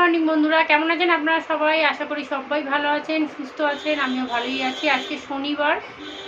Morning বন্ধুরা, কেমন আছেন আপনারা সবাই? আশা করি সবাই ভালো আছেন, সুস্থ আছেন। আমিও ভালোই আছি। আজকে শনিবার,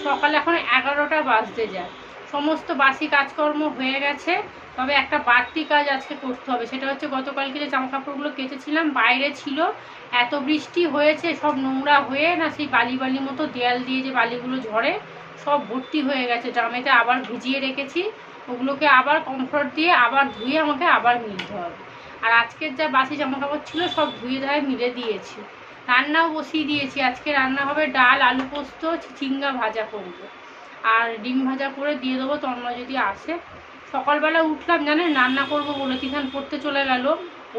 সকাল এখন 11টা বাজতে যায়। সমস্ত বাসি কাজকর্ম হয়ে গেছে, তবে একটা বাড়তি কাজ আজকে করতে হবে। সেটা হচ্ছে গতকালকে যে জামা কাপড়গুলো কেচেছিলাম, বাইরে ছিল, এত বৃষ্টি হয়েছে, সব নোংরা হয়ে না সেই বালি বালি মতো দেয়াল দিয়ে যে বালিগুলো ঝরে সব ভর্তি হয়ে গেছে ড্রামেতে। আবার ভিজিয়ে রেখেছি, ওগুলোকে আবার কমফোর্ট দিয়ে আবার ধুয়ে আমাকে আবার মিলতে হবে। আর আজকের যা বাসি জামা কাপড় ছিল সব ধুয়ে ধায়ে মিলে দিয়েছি। রান্নাও বসিয়ে দিয়েছি। আজকে রান্না হবে ডাল, আলু পোস্ত, চিচিঙ্গা ভাজা করব, আর ডিম ভাজা করে দিয়ে দেবো তন্ময় যদি আসে। সকালবেলা উঠলাম জানেন রান্না করব বলে, তিথান পড়তে চলে গেল।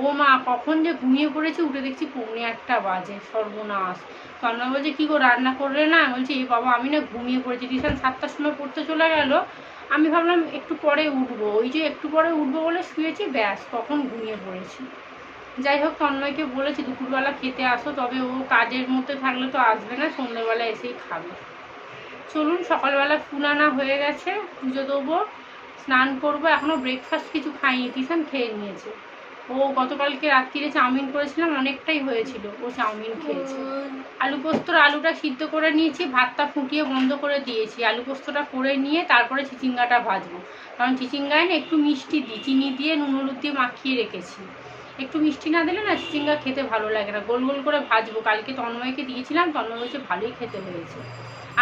ও মা, কখন যে ঘুমিয়ে পড়েছি, উঠে দেখছি 1:45 বাজে। সর্বনাশ। তন্ময় বলছে কী গো রান্না করলে না? বলছি এই বাবা আমি না ঘুমিয়ে পড়েছি। তিথান 7টার সময় পড়তে চলে গেল। আমি ভাবলাম একটু পরে উঠবো, ওই যে একটু পরে উঠবো বলে শুয়েছি, ব্যাস তখন ঘুমিয়ে পড়েছি। যাই হোক, তন্ময়কে বলেছি দুপুরবেলা খেতে আসো, তবে ও কাজের মধ্যে থাকলে তো আসবে না, সন্ধ্যেবেলা এসেই খাবে। চলুন, সকালবেলা ফুল আনা হয়ে গেছে, পুজো দেবো, স্নান করবো। এখনও ব্রেকফাস্ট কিছু খাইনি, টিফিন খেয়ে নিয়েছে। ও গতকালকে রাত্রিরে চাউমিন করেছিলাম, অনেকটাই হয়েছিল, ও চাউমিন খেয়েছে। আলু পোস্তর আলুটা সিদ্ধ করে নিয়েছি, ভাতটা ফুটিয়ে বন্ধ করে দিয়েছি। আলু পোস্তটা করে নিয়ে তারপরে চিচিঙ্গাটা ভাজবো, কারণ চিচিঙ্গায় না একটু মিষ্টি দিই, চিনি দিয়ে নুন হলুদ দিয়ে মাখিয়ে রেখেছি। একটু মিষ্টি না দিলে না চিচিঙ্গা খেতে ভালো লাগে না। গোল গোল করে ভাজবো। কালকে তন্ময়কে দিয়েছিলাম, তন্ময় বলছে ভালোই খেতে হয়েছে।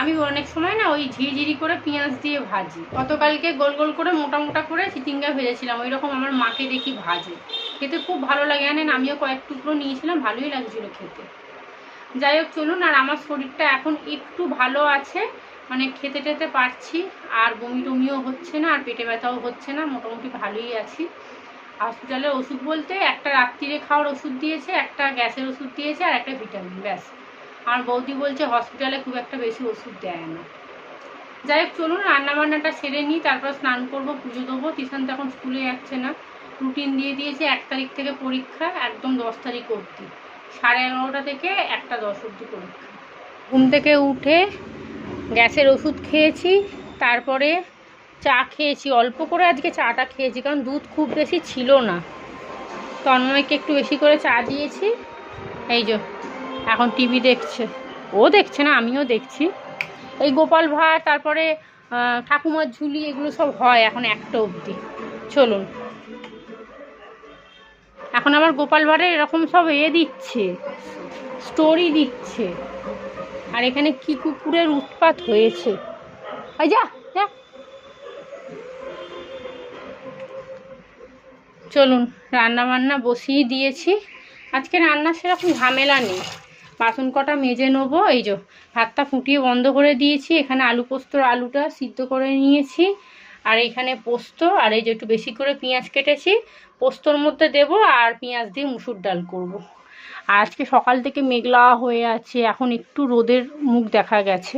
আমি অনেক সময় না ওই ঝিরিঝিরি করে পেঁয়াজ দিয়ে ভাজি। গতকালকে গোল গোল করে মোটা মোটা করে চিচিঙ্গা ভেজেছিলাম, ওই রকম আমার মাকে দেখি ভাজে, খেতে খুব ভালো লাগে। জানেন আমিও কয়েক টুকরো নিয়েছিলাম, ভালোই লাগছিল খেতে। যাই হোক চলুন। আর আমার শরীরটা এখন একটু ভালো আছে, মানে খেতে টেতে পারছি, আর বমি টমিও হচ্ছে না, আর পেটে ব্যথাও হচ্ছে না, মোটামুটি ভালোই আছি। হসপিটালে ওষুধ বলতে একটা রাত্রিরে খাওয়ার ওষুধ দিয়েছে, একটা গ্যাসের ওষুধ দিয়েছে, আর একটা ভিটামিন, ব্যাস। আর বৌদি বলছে হসপিটালে খুব একটা বেশি ওষুধ দেয় না। যাই হোক চলুন, রান্নাবান্নাটা সেরে নিই, তারপর স্নান করবো, পুজো দেবো। টিউশন তো এখন স্কুলে যাচ্ছে না, রুটিন দিয়ে দিয়েছে 1 তারিখ থেকে পরীক্ষা, একদম 10 তারিখ অবধি, 11:30 থেকে 1:10 অবধি পরীক্ষা। ঘুম থেকে উঠে গ্যাসের ওষুধ খেয়েছি, তারপরে চা খেয়েছি, অল্প করে আজকে চাটা খেয়েছি, কারণ দুধ খুব বেশি ছিল না। তন্ময়কে একটু বেশি করে চা দিয়েছি। এই যে এখন টিভি দেখছে, ও দেখছে না আমিও দেখছি। এই গোপাল ভাঁড়, তারপরে ঠাকুমার ঝুলি, এগুলো সব হয় এখন 1টা অবধি। চলুন, এখন আবার গোপাল ভাঁড়ের এরকম সব দিচ্ছে, স্টোরি দিচ্ছে। আর এখানে কি কুকুরের উৎপাত হয়েছে! এই যা যা। চলুন, রান্না বান্না বসিয়ে দিয়েছি। আজকে রান্নার সেরকম ঝামেলা নেই, বাসন কটা মেজে নেবো। এই যে ভাতটা ফুটিয়ে বন্ধ করে দিয়েছি, এখানে আলু পোস্তর আলুটা সিদ্ধ করে নিয়েছি, আর এখানে পোস্ত, আর এই যে একটু বেশি করে পেঁয়াজ কেটেছি, পোস্তর মধ্যে দেব, আর পেঁয়াজ দিয়ে মুসুর ডাল করব। আর আজকে সকাল থেকে মেঘলা হয়ে আছে, এখন একটু রোদের মুখ দেখা গেছে।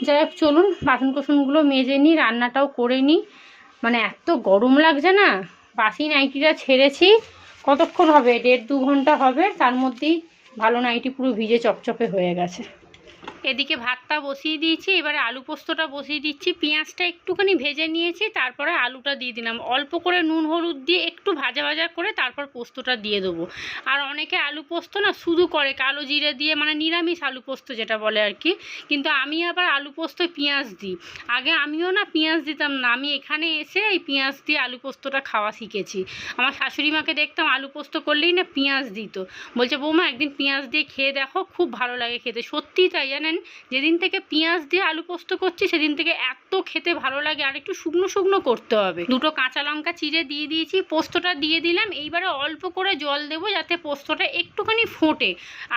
যাই হোক চলুন, বাসন কোসনগুলো মেজে নিই, রান্নাটাও করে নিই। মানে এত গরম লাগছে না, বাসি নাইটিটা ছেড়েছি, কতক্ষণ হবে, 1.5-2 ঘন্টা হবে, তার মধ্যেই ভালো নাইটি পুরো ভিজে চপচপে হয়ে গেছে। এদিকে ভাতটা বসিয়ে দিয়েছি, এবারে আলু পোস্তটা বসিয়ে দিচ্ছি। পেঁয়াজটা একটুখানি ভেজে নিয়েছি, তারপরে আলুটা দিয়ে দিলাম, অল্প করে নুন হলুদ দিয়ে একটু ভাজা ভাজা করে তারপর পোস্তটা দিয়ে দেবো। আর অনেকে আলু পোস্ত না শুধু করে কালো জিরে দিয়ে, মানে নিরামিষ আলু পোস্ত যেটা বলে আর কি, কিন্তু আমি আবার আলু পোস্ত পেঁয়াজ দিই। আগে আমিও না পেঁয়াজ দিতাম না, আমি এখানে এসে এই পেঁয়াজ দিয়ে আলু পোস্তটা খাওয়া শিখেছি। আমার শাশুড়ি মাকে দেখতাম আলু পোস্ত করলেই না পেঁয়াজ দিত, বলছে বৌমা একদিন পেঁয়াজ দিয়ে খেয়ে দেখো, খুব ভালো লাগে খেতে। সত্যিই তাই, জানেন যেদিন থেকে পেঁয়াজ দিয়ে আলু পোস্ত করছি সেদিন থেকে এত খেতে ভালো লাগে। আর একটু শুকনো শুকনো করতে হবে। 2টো কাঁচা লঙ্কা চিড়ে দিয়ে দিয়েছি, পোস্তটা দিয়ে দিলাম। এইবারে অল্প করে জল দেবো যাতে পোস্তটা একটুখানি ফোটে,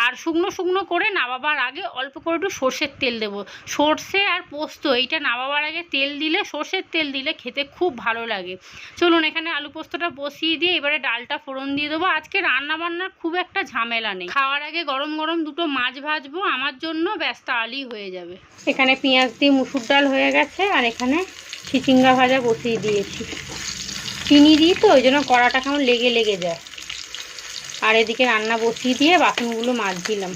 আর শুকনো শুকনো করে নামাবার আগে অল্প করে একটু সর্ষের তেল দেবো। সর্ষে আর পোস্ত এইটা নামাবার আগে তেল দিলে, সর্ষের তেল দিলে খেতে খুব ভালো লাগে। চলুন, এখানে আলু পোস্তটা বসিয়ে দিয়ে এবারে ডালটা ফোড়ন দিয়ে দেবো। আজকে রান্না বান্নার খুব একটা ঝামেলা নেই, খাওয়ার আগে গরম গরম 2টো মাছ ভাজবো আমার জন্য, ব্যস্ত আলই হয়ে যাবে। এখানে পেঁয়াজ দিয়ে মুসুর ডাল হয়ে গেছে, আর এখানে চিচিঙ্গা ভাজা বসিয়ে দিয়েছি। চিনি দিই তো ওই জন্য কড়াটা কেমন লেগে লেগে যায়। আর এদিকে রান্না বসিয়ে দিয়ে বাসনগুলো মাজছিলাম।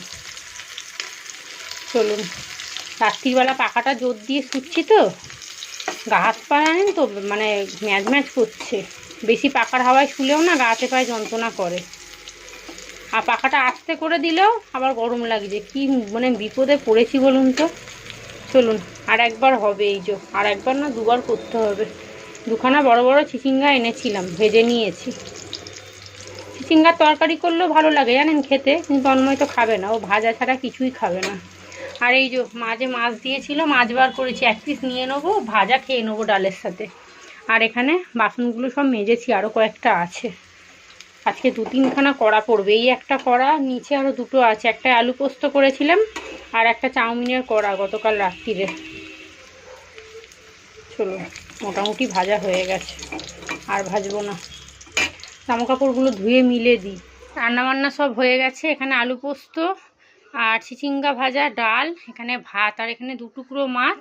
চলুন, রাত্রিবেলা পাখাটা জোর দিয়ে শুচ্ছি তো, গা হাত পা জানেন তো মানে ম্যাজ ম্যাজ করছে। বেশি পাখার হাওয়ায় শুলেও না গা হাতে পায়ে যন্ত্রণা করে। আর পাখাটা আস্তে করে দিলেও আবার গরম লাগছে, কি মানে বিপদে পড়েছি বলুন তো। চলুন আর একবার হবে, এই যে আর একবার না দুবার করতে হবে। দুখানা বড় বড় চিচিঙ্গা এনেছিলাম, ভেজে নিয়েছি। চিচিঙ্গার তরকারি করলেও ভালো লাগে জানেন খেতে, কিন্তু তন্ময় তো খাবে না, ও ভাজা ছাড়া কিছুই খাবে না। আর এই যে মাঝে মাছ দিয়েছিল, মাছ বার করেছি, 1 পিস নিয়ে নেবো, ভাজা খেয়ে নেবো ডালের সাথে। আর এখানে বাসনগুলো সব মেজেছি, আরও কয়েকটা আছে। আজকে 2-3খানা কড়া পড়বে, এই একটা কড়া, নিচে আরও 2টো আছে। একটা আলু পোস্ত করেছিলাম আর একটা চাউমিনের কড়া গতকাল রাত্রিরে। চলো মোটামুটি ভাজা হয়ে গেছে, আর ভাজবো না। জামা কাপড়গুলো ধুয়ে মিলে দিই। রান্নাবান্না সব হয়ে গেছে। এখানে আলু পোস্ত আর চিচিঙ্গা ভাজা, ডাল, এখানে ভাত, আর এখানে 2 টুকরো মাছ,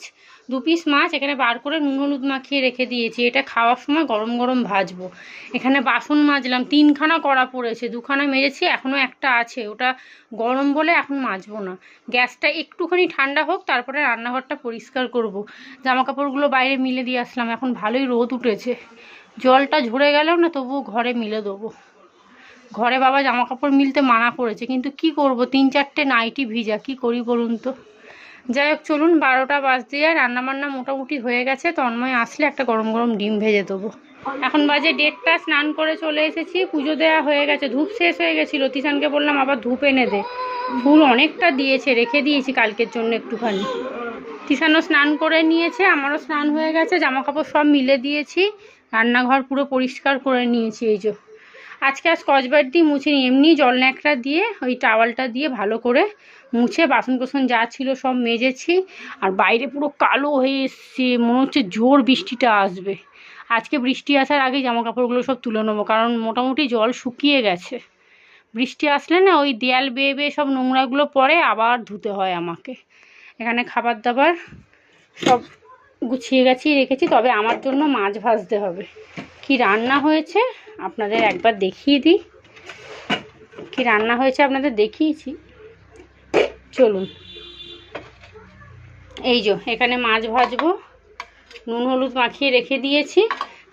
2 পিস মাছ এখানে বার করে নুন হলুদ মাখিয়ে রেখে দিয়েছি। এটা খাওয়ার সময় গরম গরম ভাজবো। এখানে বাসন মাজলাম, 3খানা কড়া পড়েছে, 2খানা মেজেছি, এখনও একটা আছে, ওটা গরম বলে এখন মাজবো না। গ্যাসটা একটুখানি ঠান্ডা হোক, তারপরে রান্নাঘরটা পরিষ্কার করব। জামা কাপড়গুলো বাইরে মিলে দিয়ে আসলাম, এখন ভালোই রোদ উঠেছে। জলটা ঝরে গেলেও না তবুও ঘরে মিলে দেবো। ঘরে বাবা জামা কাপড় মিলতে মানা করেছে, কিন্তু কি করব, 3-4টে নাইটি ভিজা, কি করি বলুন তো। যাই হোক চলুন, 12টা বাজতে যায়, রান্নাবান্না মোটামুটি হয়ে গেছে। তন্ময় আসলে একটা গরম গরম ডিম ভেজে দেবো। এখন বাজে 1:30, স্নান করে চলে এসেছি, পুজো দেওয়া হয়ে গেছে। ধূপ শেষ হয়ে গেছিলো, তিশানকে বললাম আবার ধূপ এনে দে। ফুল অনেকটা দিয়েছে, রেখে দিয়েছি কালকের জন্য একটুখানি। তিশানও স্নান করে নিয়েছে, আমারও স্নান হয়ে গেছে, জামা কাপড় সব মিলে দিয়েছি, রান্নাঘর পুরো পরিষ্কার করে নিয়েছি। এই যে আজকে আর স্কচব্রাইট দিয়ে মুছিনি, এমনি জল ন্যাকড়া দিয়ে ওই টাওয়ালটা দিয়ে ভালো করে মুছে বাসন কোসন যা ছিল সব মেজেছি। আর বাইরে পুরো কালো হয়ে এসছে, মনে হচ্ছে জোর বৃষ্টিটা আসবে। আজকে বৃষ্টি আসার আগেই জামা কাপড়গুলো সব তুলে নেবো, কারণ মোটামুটি জল শুকিয়ে গেছে। বৃষ্টি আসলে না ওই দেয়াল বেয়ে বেয়ে সব নোংরাগুলো পড়ে, আবার ধুতে হয় আমাকে। এখানে খাবার দাবার সব গুছিয়ে গাছিয়ে রেখেছি, তবে আমার জন্য মাছ ভাজতে হবে। কি রান্না হয়েছে আপনাদের একবার দেখিয়ে দিই। কি রান্না হয়েছে আপনাদের দেখিয়েছি, চলুন। এই যে এখানে মাছ ভাজবো, নুন হলুদ মাখিয়ে রেখে দিয়েছি।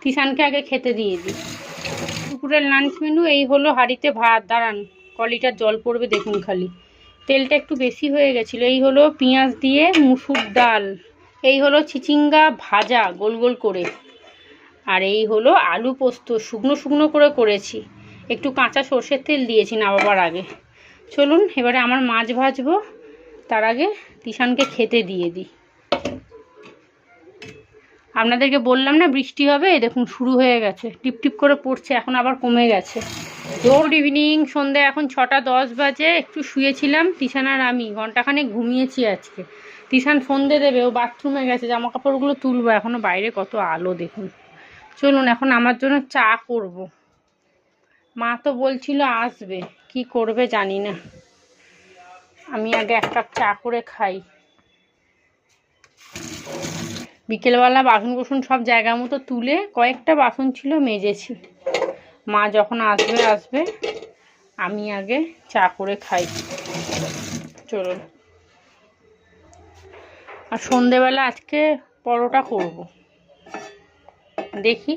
তিশানকে আগে খেতে দিয়ে দিই। দুপুরের লাঞ্চ মেনু এই হলো, হাঁড়িতে ভাত, দাঁড়ান কলিটার জল পড়বে দেখুন খালি, তেলটা একটু বেশি হয়ে গেছিলো। এই হলো পেঁয়াজ দিয়ে মুসুর ডাল, এই হলো চিচিঙ্গা ভাজা গোল গোল করে, আর এই হলো আলু পোস্ত শুকনো শুকনো করে করেছি, একটু কাঁচা সর্ষের তেল দিয়েছি নামাবার আগে। চলুন এবারে আমার মাছ ভাজবো, তার আগে তিশানকে খেতে দিয়ে দিই। আপনাদেরকে বললাম না বৃষ্টি হবে, দেখুন শুরু হয়ে গেছে, টিপ টিপ করে পড়ছে, এখন আবার কমে গেছে। গুড ইভিনিং, সন্ধ্যা এখন 6টা 10 বাজে। একটু শুয়েছিলাম তিশান আর আমি, ঘন্টাখানেক ঘুমিয়েছি আজকে। তিশান সন্ধে দেবে, ও বাথরুমে গেছে, জামা কাপড়গুলো তুলবো, এখনও বাইরে কত আলো দেখুন। চলুন এখন আমার জন্য চা করব। মা তো বলছিল আসবে, কি করবে জানি না। আমি আগে 1 কাপ চা করে খাই। বিকেলবেলা বাসন কোসন সব জায়গা মতো তুলে, কয়েকটা বাসন ছিল মেজেছি। মা যখন আসবে আমি আগে চা করে খাই। চলুন। আর সন্ধেবেলা আজকে পরোটা করব, দেখি।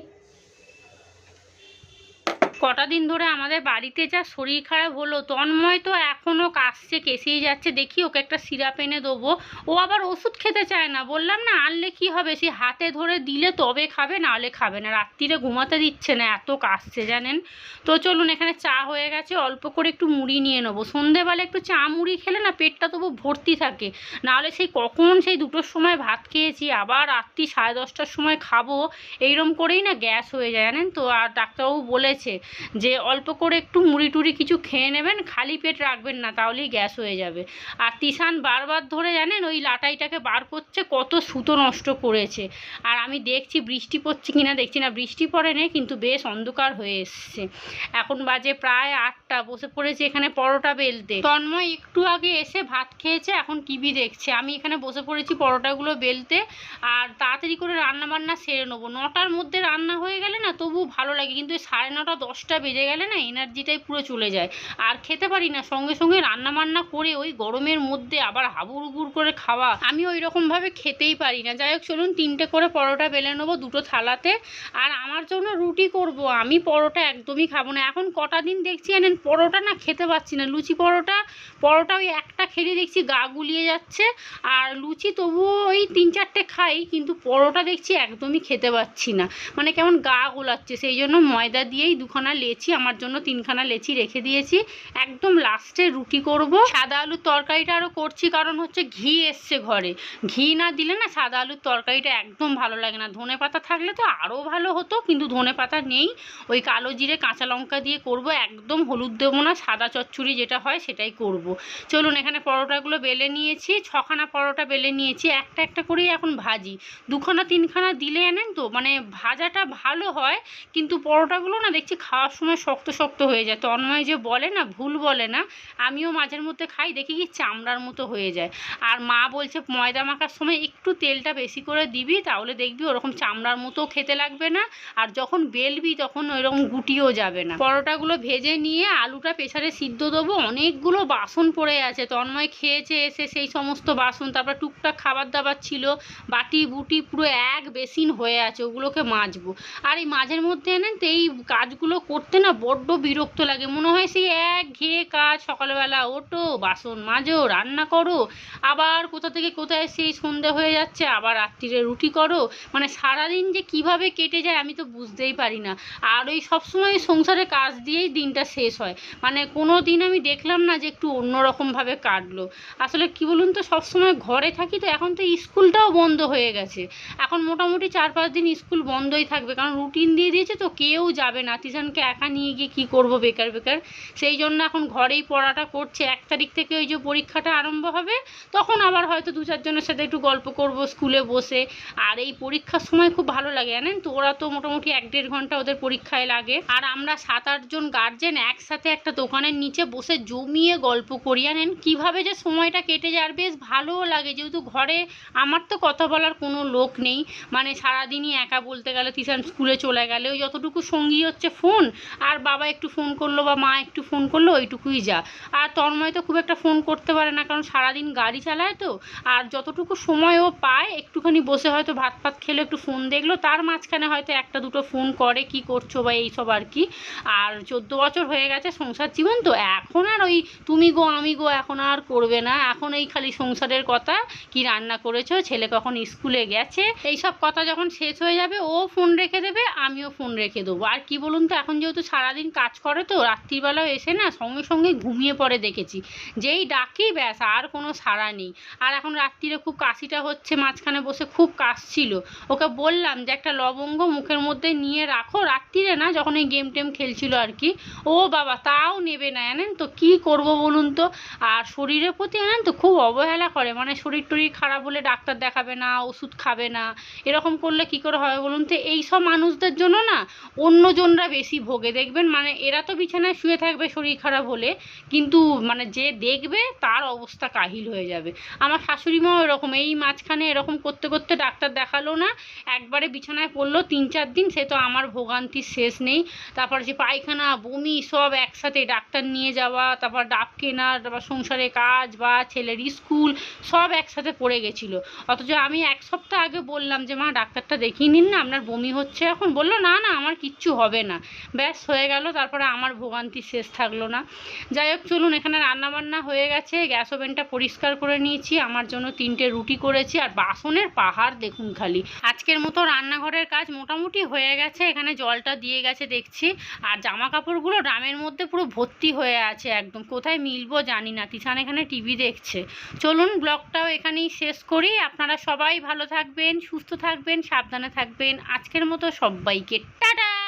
কটা দিন ধরে আমাদের বাড়িতে যা শরীর খারাপ হলো, তন্ময় তো এখনও কাশছে, কেসেই যাচ্ছে। দেখি ওকে একটা সিরাপ এনে দেবো, ও আবার ওষুধ খেতে চায় না। বললাম না আনলে কি হবে, সে হাতে ধরে দিলে তবে খাবে, নাহলে খাবে না। রাত্রিরে ঘুমাতে দিচ্ছে না, এত কাশছে জানেন। তো চলুন, এখানে চা হয়ে গেছে, অল্প করে একটু মুড়ি নিয়ে নেবো। সন্ধেবেলা একটু চা মুড়ি খেলে না পেটটা তবু ভর্তি থাকে, নাহলে সেই কখন সেই 2টোর সময় ভাত খেয়েছি, আবার রাত্রি 10:30টার সময় খাবো, এইরকম করেই না গ্যাস হয়ে যায় জানেন তো। আর ডাক্তারবাবু বলেছে যে অল্প করে একটু মুড়ি টুড়ি কিছু খেয়ে নেবেন, খালি পেট রাখবেন না, তাহলেই গ্যাস হয়ে যাবে। আর তিশান বারবার ধরে জানেন ওই লাটাইটাকে বার করছে, কত সুতো নষ্ট করেছে। আর আমি দেখছি বৃষ্টি পড়ছে কিনা, দেখছি না, বৃষ্টি পড়ে নেই, কিন্তু বেশ অন্ধকার হয়ে এসছে। এখন বাজে প্রায় 8টা, বসে পড়েছে এখানে পরোটা বেলতে। তন্ময় একটু আগে এসে ভাত খেয়েছে, এখন টিভি দেখছে। আমি এখানে বসে পড়েছি পরোটাগুলো বেলতে, আর তাড়াতাড়ি করে রান্না বান্না সেরে নেবো। 9টার মধ্যে রান্না হয়ে গেলে না তবু ভালো লাগে, কিন্তু 9:30 10 10টা বেজে গেলে না এনার্জিটাই পুরো চলে যায়, আর খেতে পারি না। সঙ্গে সঙ্গে রান্না বান্না করে ওই গরমের মধ্যে আবার হাবুড়ুবুড় করে খাওয়া, আমি ওই রকমভাবে খেতেই পারি না। যাই হোক চলুন 3টে করে পরোটা বেলে নেবো 2টো থালাতে, আর আমার জন্য রুটি করব। আমি পরোটা একদমই খাবো না। এখন কটা দিন দেখছি জানেন পরোটা না খেতে পাচ্ছি না। লুচি পরোটা ওই একটা খেলে দেখছি গা গুলিয়ে যাচ্ছে, আর লুচি তবুও ওই 3-4টে খাই, কিন্তু পরোটা দেখছি একদমই খেতে পাচ্ছি না, মানে কেমন গা গোলাচ্ছে। সেই জন্য ময়দা দিয়েই 2খানা লেচি, আমার জন্য 3খানা লেচি রেখে দিয়েছি। একদম লাস্টে রুটি করব। সাদা আলুর তরকারিটা আরও করছি কারণ হচ্ছে ঘি এসছে ঘরে, ঘি না দিলে না সাদা আলুর তরকারিটা একদম ভালো লাগে না। ধনে পাতা থাকলে তো আরও ভালো হতো, কিন্তু ধনে পাতা নেই। ওই কালো জিরে কাঁচা লঙ্কা দিয়ে করব, একদম হলুদ দেবো না, সাদা চচ্চড়ি যেটা হয় সেটাই করব। চলুন এখানে পরোটাগুলো বেলে নিয়েছি, 6খানা পরোটা বেলে নিয়েছি। একটা একটা করেই এখন ভাজি। 2খানা 3খানা দিলে আনেন তো মানে ভাজাটা ভালো হয়, কিন্তু পরোটাগুলো না দেখছি খাওয়ার সময় শক্ত শক্ত হয়ে যায়। তন্ময় যে বলে না, ভুল বলে না, আমিও মাঝের মধ্যে খাই, দেখি কি চামড়ার মতো হয়ে যায়। আর মা বলছে ময়দা মাখার সময় একটু তেলটা বেশি করে দিবি, তাহলে দেখবি ওরকম চামড়ার মতো খেতে লাগবে না, আর যখন বেলবি তখন ওইরকম গুটিও যাবে না। পরোটাগুলো ভেজে নিয়ে আলুটা প্রেসারে সিদ্ধ দেবো। অনেকগুলো বাসন পড়ে আছে, তন্ময় খেয়েছে এসে সেই সমস্ত বাসন, তারপর টুকটাক খাবার দাবার ছিল, বাটি বুটি পুরো এক বেসিন হয়ে আছে, ওগুলোকে মাজবো। আর এই মাঝের মধ্যে এনেন তো এই কাজগুলো করতে না বড্ড বিরক্ত লাগে, মনে হয় সেই একঘেয়ে কাজ। সকালবেলা ওঠো, বাসন মাজো, রান্না করো, আবার কোথা থেকে কোথায় সেই সন্ধে হয়ে যাচ্ছে, আবার রাত্রিরে রুটি করো, মানে সারাদিন যে কিভাবে কেটে যায় আমি তো বুঝতেই পারি না। আর ওই সবসময় সংসারে কাজ দিয়েই দিনটা শেষ হয়, মানে কোনো দিন আমি দেখলাম না যে একটু অন্যরকমভাবে কাটলো। আসলে কি বলুন তো, সবসময় ঘরে থাকি তো, এখন তো স্কুলটাও বন্ধ হয়ে গেছে। এখন মোটামুটি 4-5 দিন স্কুল বন্ধই থাকবে, কারণ রুটিন দিয়ে দিয়েছে তো, কেউ যাবে না। তিশানকে একা নিয়ে গিয়ে কী করবো বেকার বেকার, সেই জন্য এখন ঘরেই পড়াটা করছে। 1 তারিখ থেকে ওই যে পরীক্ষাটা আরম্ভ হবে, তখন আবার হয়তো 2-4 জনের সাথে একটু গল্প করব স্কুলে বসে। আর এই পরীক্ষার সময় খুব ভালো লাগে জানেন তো, ওরা তো মোটামুটি 1-1.5 ঘন্টা ওদের পরীক্ষায় লাগে, আর আমরা 7-8 জন গার্জেন একসাথে একটা দোকানের নিচে বসে জমিয়ে গল্প করি। জানেন কীভাবে যে সময়টা কেটে যায়, আর বেশ ভালোও লাগে। যেহেতু ঘরে আমার তো কথা বলার কোনো লোক নেই, মানে সারাদিনই একা বলতে গেলে। তিশান স্কুলে চলে গেলে ওই যতটুকু সঙ্গী হচ্ছে ফোন, আর বাবা একটু ফোন করলো বা মা একটু ফোন করলো, ওইটুকুই যা। আর তন্ময় তো খুব একটা ফোন করতে পারে না, কারণ সারাদিন গাড়ি চালায় তো। আর যতটুকু সময় ও পায় একটুখানি বসে হয়তো ভাত ফাত খেলো, একটু ফোন দেখলো, তার মাঝখানে হয়তো 1-2টো ফোন করে কি করছো বা এইসব আর কি। আর 14 বছর হয়ে গেছে সংসার জীবন তো, এখন আর ওই তুমি গো আমি গো এখন আর করবে না। এখন এই খালি সংসারের কথা, কি রান্না করেছো, ছেলে কখন স্কুলে গেছে, এইসব কথা যখন শেষ হয়ে যাবে ও ফোন রেখে দেবে, আমিও ফোন রেখে দেবো। আর কি বলুন তো, এখন যেহেতু সারাদিন কাজ করে তো, রাত্রিবেলাও এসে না সঙ্গে সঙ্গে ঘুমিয়ে পড়ে দেখেছি। যেই ডাকি ব্যাস আর কোনো সাড়া নেই। আর এখন রাত্রিরে খুব কাশিটা হচ্ছে, মাঝখানে বসে খুব কাশছিল। ওকে বললাম যে একটা লবঙ্গ মুখের মধ্যে নিয়ে রাখো, রাত্রিরে না, যখন এই গেম টেম খেলছিল আর কি। ও বাবা তাও নেবে না, জানেন তো কি করব বলুন তো। আর শরীরের প্রতি জানেন তো খুব অবহেলা করে, মানে শরীর টরীর খারাপ হলে ডাক্তার দেখাবে না, ওষুধ খাবে না, এরকম করলে কি করে হবে বলুন তো। এই সব মানুষদের জন্য না অন্যজনরা বেশি ভোগে দেখবেন, মানে এরা তো বিছানায় শুয়ে থাকবে শরীর খারাপ হলে, কিন্তু মানে যে দেখবে তার অবস্থা কাহিল হয়ে যাবে। আমার শাশুড়ি মাও এরকম, এই মাঝখানে এরকম করতে করতে ডাক্তার দেখালো না, একবারে বিছানায় পড়লো 3-4 দিন। সে তো আমার ভোগান্তির শেষ নেই। তারপর যে পায়খানা বমি সব একসাথে, ডাক্তার নিয়ে যাওয়া, তারপর ডাব কেনা, তারপর সংসারে কাজ বা ছেলের স্কুল, সব একসাথে পড়ে গেছিলো। অথচ আমি 1 সপ্তাহ আগে বললাম যে মা ডাক্তারটা দেখিয়ে নিন না, আপনার বমি হচ্ছে এখন। বললো না না আমার কিচ্ছু হবে না, ব্যাস হয়ে গেল। তারপরে আমার ভোগান্তির শেষ থাকলো না। যাই হোক চলুন, এখানে রান্নাবান্না হয়ে গেছে, গ্যাস ওভেনটা পরিষ্কার করে নিয়েছি, আমার জন্য 3টে রুটি করেছি, আর বাসনের পাহাড় দেখুন খালি। আজকের মতো রান্নাঘরের কাজ মোটামুটি হয়ে গেছে, এখানে জলটা দিয়ে গেছে দেখছি। আর জামা কাপড়গুলো ড্রামের মধ্যে পুরো ভর্তি হয়ে আছে একদম, কোথায় মিলবো জানি না। তিশান এখানে টিভি দেখছে। চলুন ব্লগটাও এখানেই শেষ করি। আপনারা সবাই ভালো থাকবেন, সুস্থ থাকবেন, সাবধানে থাকবেন। আজকের মতো সবাইকে টাটা।